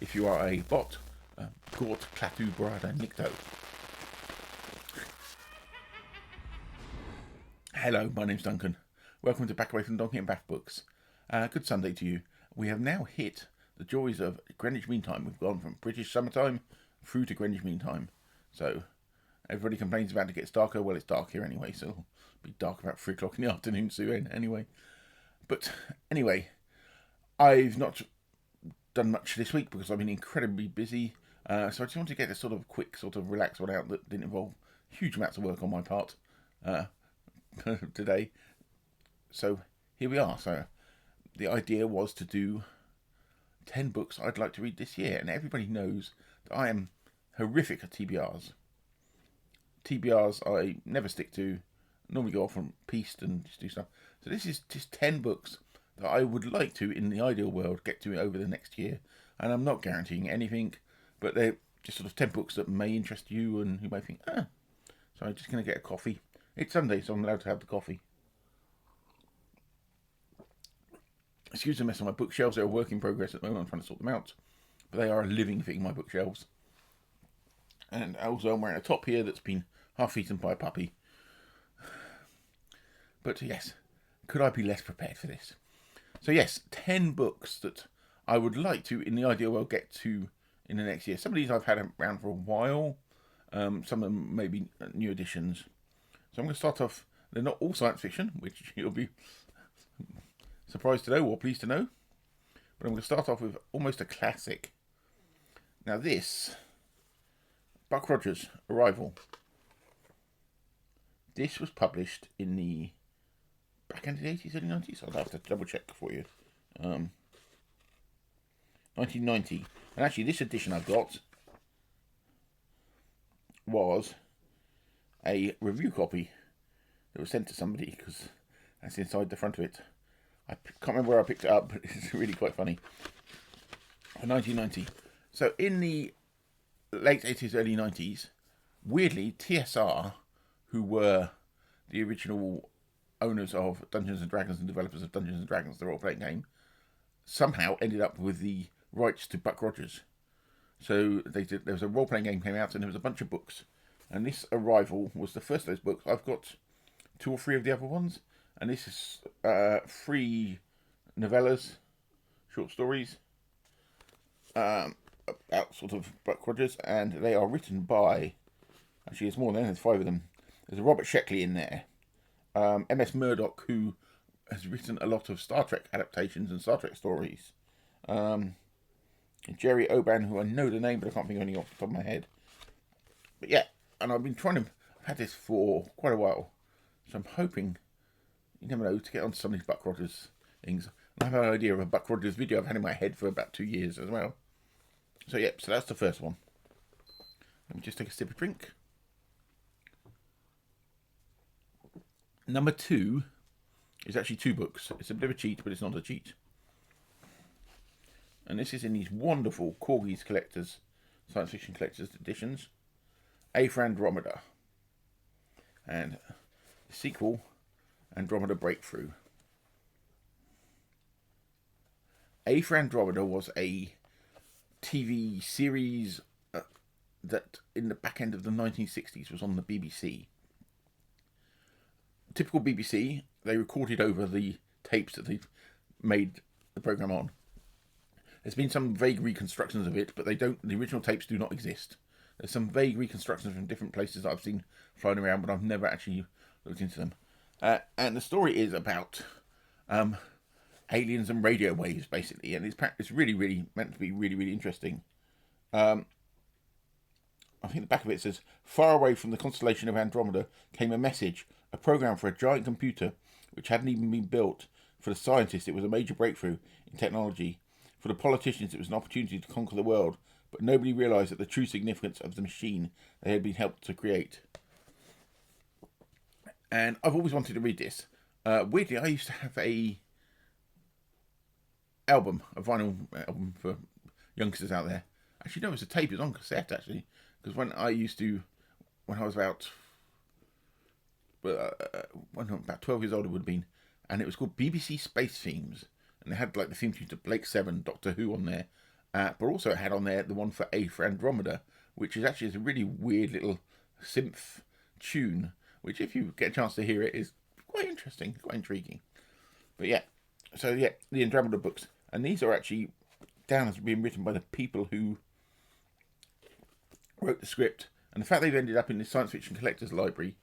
if you are a bot, Gort Clatu Brada Nicto. Hello, my name's Duncan. Welcome to Back Away from Donkey and Bath Books. Good Sunday to you. We have now hit the joys of Greenwich Mean Time. We've gone from British summertime through to Greenwich Mean Time. So, everybody complains about it gets darker. Well, it's dark here anyway, so it'll be dark about 3 o'clock in the afternoon soon anyway. But anyway, I've not done much this week because I've been incredibly busy. So I just wanted to get a sort of quick, sort of relaxed one out that didn't involve huge amounts of work on my part today. So here we are. So the idea was to do 10 books I'd like to read this year. And everybody knows that I am horrific at TBRs. TBRs I never stick to. Normally go off on piste and just do stuff. So this is just 10 books that I would like to, in the ideal world, get to over the next year. And I'm not guaranteeing anything, but they're just sort of 10 books that may interest you and you may think, So I'm just going to get a coffee. It's Sunday, so I'm allowed to have the coffee. Excuse the mess on my bookshelves. They're a work in progress at the moment. I'm trying to sort them out. But they are a living thing, my bookshelves. And also I'm wearing a top here that's been half-eaten by a puppy. But yes, could I be less prepared for this? So yes, 10 books that I would like to, in the ideal world, get to in the next year. Some of these I've had around for a while. Some of them may be new editions. So I'm going to start off, they're not all science fiction, which you'll be surprised to know or pleased to know. But I'm going to start off with almost a classic. Now this, Buck Rogers, Arrival. This was published in the back end of the 80s, early 90s. I'll have to double check for you. 1990. And actually this edition I've got was a review copy that was sent to somebody, because that's inside the front of it. I can't remember where I picked it up, but it's really quite funny. For 1990. So in the late 80s, early 90s, weirdly, TSR, who were the original owners of Dungeons and Dragons and developers of Dungeons and Dragons, the role-playing game, somehow ended up with the rights to Buck Rogers. So there was a role-playing game came out and there was a bunch of books. And this Arrival was the first of those books. I've got 2 or 3 of the other ones. And this is 3 novellas, short stories, about sort of Buck Rogers. And they are written by, actually it's more than that, there's 5 of them. There's a Robert Sheckley in there. M.S. Murdoch, who has written a lot of Star Trek adaptations and Star Trek stories. Jerry Oban, who I know the name, but I can't think of anything off the top of my head. But yeah, and I've had this for quite a while. So I'm hoping, you never know, to get onto some of these Buck Rogers things. And I have an idea of a Buck Rogers video I've had in my head for about 2 years as well. So yeah, so that's the first one. Let me just take a sip of drink. Number 2 is actually 2 books. It's a bit of a cheat, but it's not a cheat. And this is in these wonderful Corgis Collectors, Science Fiction Collectors editions. A for Andromeda. And the sequel, Andromeda Breakthrough. A for Andromeda was a TV series that in the back end of the 1960s was on the BBC. Typical BBC, they recorded over the tapes that they've made the programme on. There's been some vague reconstructions of it, but the original tapes do not exist. There's some vague reconstructions from different places that I've seen flying around, but I've never actually looked into them. And the story is about aliens and radio waves, basically, and it's really, really meant to be really, really interesting. I think the back of it says, far away from the constellation of Andromeda came a message, a program for a giant computer which hadn't even been built. For the scientists, it was a major breakthrough in technology. For the politicians, it was an opportunity to conquer the world, but nobody realised that the true significance of the machine they had been helped to create. And I've always wanted to read this. Weirdly, I used to have a vinyl album for youngsters out there. Actually, no, it was a tape. It was on cassette, actually. Because when I was about 12 years old, it would have been, and it was called BBC Space Themes, and they had like the theme tune to Blake 7, Doctor Who on there, But also it had on there the one for A for Andromeda, which is actually a really weird little synth tune, which if you get a chance to hear it is quite interesting, quite intriguing. But yeah, so yeah, the Andromeda books. And these are actually down as being written by the people who wrote the script. And the fact they've ended up in the science fiction collector's library,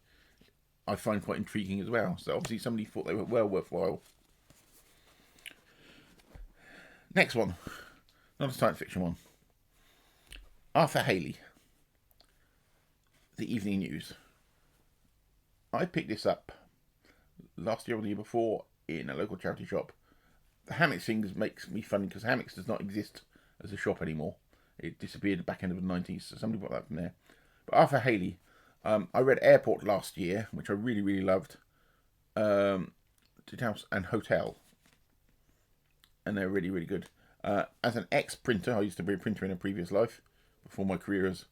I find quite intriguing as well. So obviously somebody thought they were well worthwhile. Next one, not a science fiction one. Arthur Haley, The Evening News. I picked this up last year or the year before in a local charity shop. The Hammocks thing makes me funny because Hammocks does not exist as a shop anymore. It disappeared at the back end of the 90s, so somebody bought that from there. But Arthur Haley, I read Airport last year, which I really, really loved. House and Hotel. And they're really, really good. As an ex-printer, I used to be a printer in a previous life, before my career as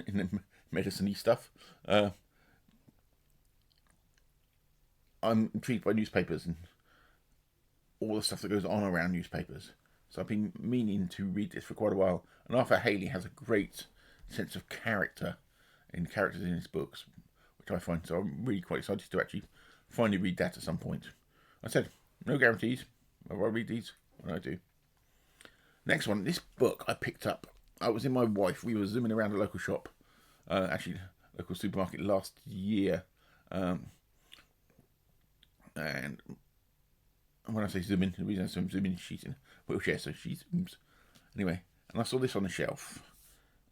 in the medicine-y stuff. I'm intrigued by newspapers and all the stuff that goes on around newspapers. So I've been meaning to read this for quite a while. And Arthur Haley has a great sense of characters in his books, which I find. So I'm really quite excited to actually finally read that at some point. I said, no guarantees. I'll read these when I do. Next one, this book I picked up. I was in my wife. We were zooming around a local shop, actually local supermarket last year. And when I say zoom in, the reason I say zoom in, she's in a wheelchair, so she zooms. Anyway, and I saw this on the shelf,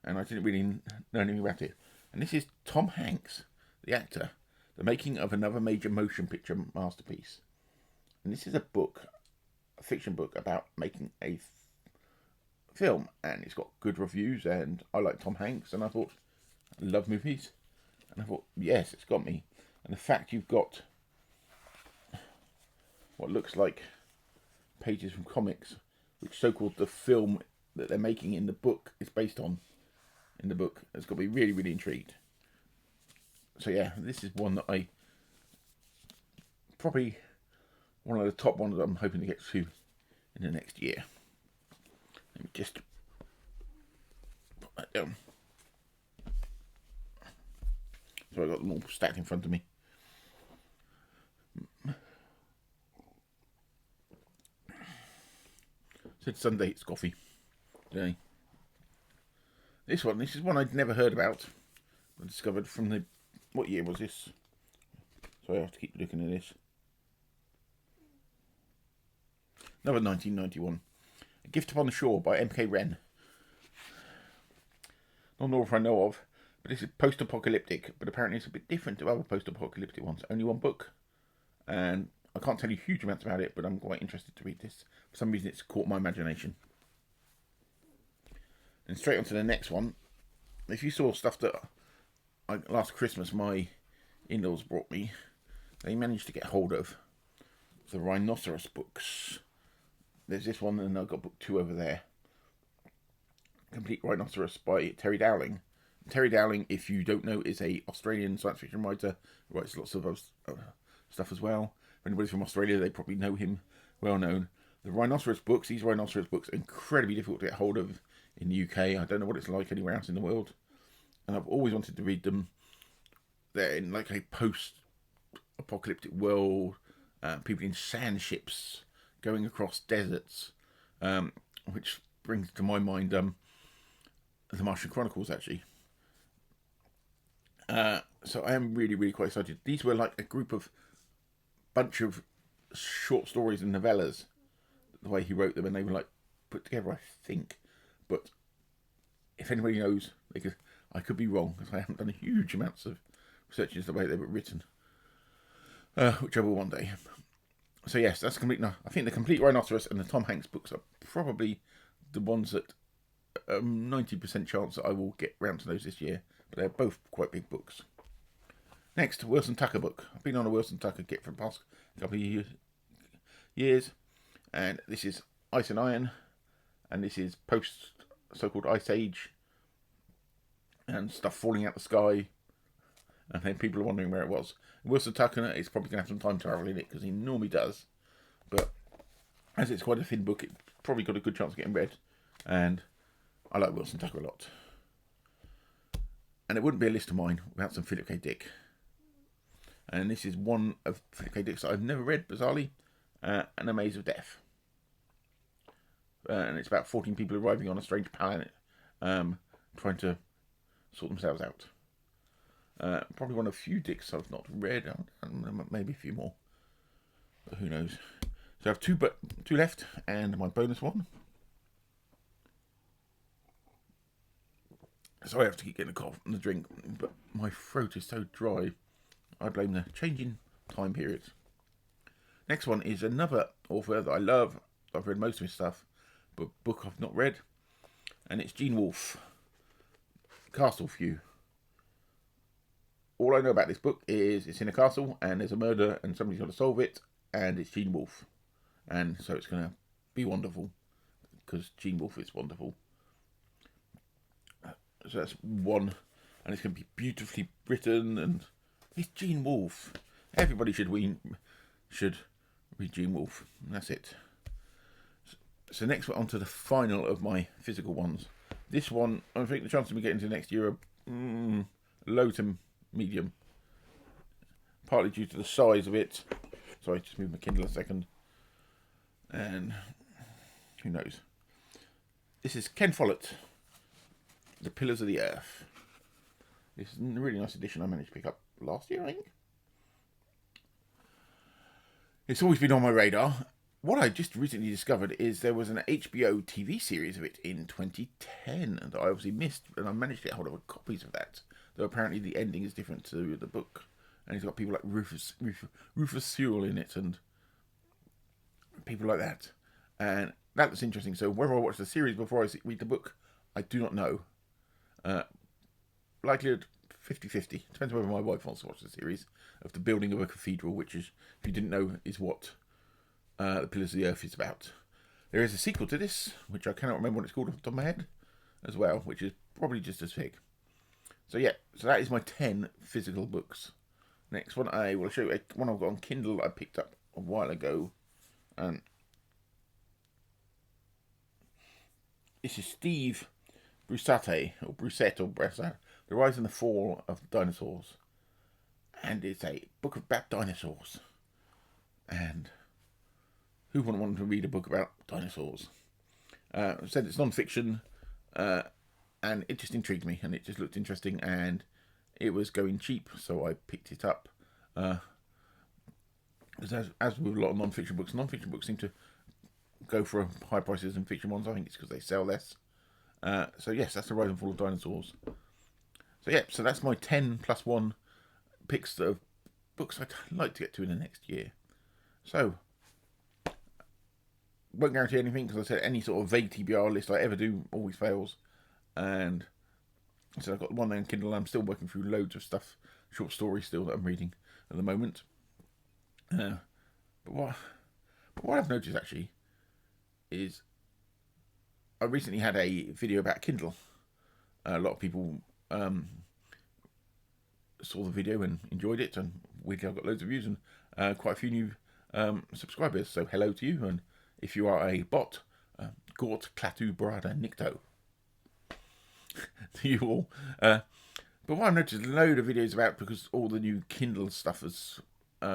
and I didn't really know anything about it. And this is Tom Hanks, the actor, the making of another major motion picture masterpiece. And this is a book, a fiction book about making a film, and it's got good reviews, and I like Tom Hanks, and I thought, I love movies, and I thought, yes, it's got me. And the fact you've got what looks like pages from comics, which so-called the film that they're making in the book is based on, in the book, has got me really, really intrigued. So yeah, this is one that I probably one of the top ones that I'm hoping to get to in the next year. Let me just put that down. So I've got them all stacked in front of me. Said Sunday it's coffee today. This is one I'd never heard about. I discovered from the, what year was this? Sorry, I have to keep looking at this. Another 1991. A Gift Upon the Shore by M.K. Wren. Not an author I know of, but this is post-apocalyptic, but apparently it's a bit different to other post-apocalyptic ones. Only one book. And I can't tell you huge amounts about it, but I'm quite interested to read this. For some reason it's caught my imagination. And straight on to the next one. If you saw stuff that last Christmas my in-laws brought me, they managed to get hold of the Rhinoceros books. There's this one, and I've got book 2 over there. Complete Rhinoceros by Terry Dowling. Terry Dowling, if you don't know, is a Australian science fiction writer who writes lots of stuff as well. If anybody's from Australia, they probably know him, well known. The Rhinoceros books, these Rhinoceros books are incredibly difficult to get hold of in the UK. I don't know what it's like anywhere else in the world. And I've always wanted to read them. They're in like a post-apocalyptic world. People in sand ships going across deserts. Which brings to my mind the Martian Chronicles, actually. So I am really, really quite excited. These were like a bunch of short stories and novellas, the way he wrote them, and they were like put together, I think. But if anybody knows, I could be wrong, because I haven't done huge amounts of research into the way they were written, which I will one day. So yes, that's complete. No, I think the Complete Rhinoceros and the Tom Hanks books are probably the ones that 90% chance that I will get round to those this year. But they're both quite big books. Next, Wilson Tucker book. I've been on a Wilson Tucker kick for the past couple of years. And this is Ice and Iron. And this is post so-called Ice Age. And stuff falling out the sky. And then people are wondering where it was. Wilson Tucker is probably going to have some time travel in it, because he normally does. But as it's quite a thin book, it's probably got a good chance of getting read. And I like Wilson Tucker a lot. And it wouldn't be a list of mine without some Philip K. Dick. And this is one of Philip K. Dick's that I've never read, bizarrely, An Amaz of Death. And it's about 14 people arriving on a strange planet, trying to sort themselves out. Probably one of a few Dicks I've not read, and maybe a few more, but who knows. So I have two left, and my bonus one. Sorry, I have to keep getting a cough and the drink, but my throat is so dry. I blame the changing time periods. Next one is another author that I love. I've read most of his stuff, but book I've not read, and it's Gan Wolf Castle View. All I know about this book is it's in a castle and there's a murder and somebody's got to solve it, and it's Gan Wolf, and so it's going to be wonderful because Gan Wolf is wonderful. So that's one, and it's going to be beautifully written, and it's Gan Wolf. Everybody should read Gan Wolf, and that's it. So next we're on to the final of my physical ones. This one, I think the chances of me getting to next year are low to medium. Partly due to the size of it. Sorry, just move my Kindle a second. And who knows. This is Ken Follett, The Pillars of the Earth. This is a really nice edition I managed to pick up last year, I think. It's always been on my radar. What I just recently discovered is there was an HBO TV series of it in 2010 that I obviously missed, and I managed to get hold of copies of that. Though apparently the ending is different to the book, and it's got people like Rufus Sewell in it and people like that, and that was interesting. So whether I watch the series before I read the book, I do not know. Likelihood 50-50. Depends whether my wife wants to watch the series of the building of a cathedral, which is, if you didn't know, is what The Pillars of the Earth is about. There is a sequel to this, which I cannot remember what it's called off the top of my head, as well, which is probably just as big. So yeah, so that is my 10 physical books. Next one, I will show you one I've got on Kindle I picked up a while ago. This is Steve Brusette, or Bressat, The Rise and the Fall of Dinosaurs. And it's a book about dinosaurs. And who wouldn't want to read a book about dinosaurs? I said it's non-fiction, and it just intrigued me, and it just looked interesting, and it was going cheap, so I picked it up. As with a lot of non-fiction books seem to go for high prices than fiction ones. I think it's because they sell less. So yes, that's The Rise and Fall of Dinosaurs. So yeah, so that's my 10 plus 1 picks of books I'd like to get to in the next year. So, won't guarantee anything, because I said any sort of vague TBR list I ever do always fails. And so I've got one there on Kindle. I'm still working through loads of stuff, short stories still that I'm reading at the moment. But what I've noticed actually is I recently had a video about Kindle. A lot of people saw the video and enjoyed it, and weirdly I got loads of views and quite a few new subscribers. So hello to you, and if you are a bot, Gort Clatu Brada Nicto to you all. But what I've noticed, a load of videos about, because all the new Kindle stuff has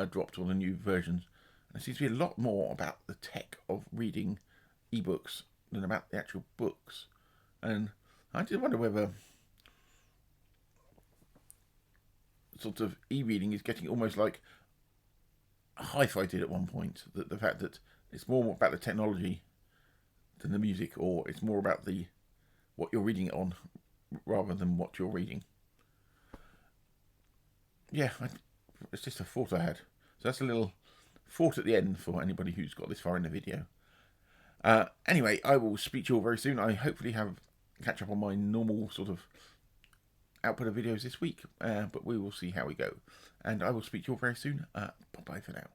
dropped, all the new versions. There seems to be a lot more about the tech of reading ebooks than about the actual books. And I just wonder whether sort of e-reading is getting almost like hi-fi did at one point. The fact that it's more about the technology than the music, or it's more about what you're reading it on rather than what you're reading. Yeah, it's just a thought I had. So that's a little thought at the end for anybody who's got this far in the video. Anyway, I will speak to you all very soon. I hopefully catch up on my normal sort of output of videos this week, but we will see how we go. And I will speak to you all very soon. Bye-bye for now.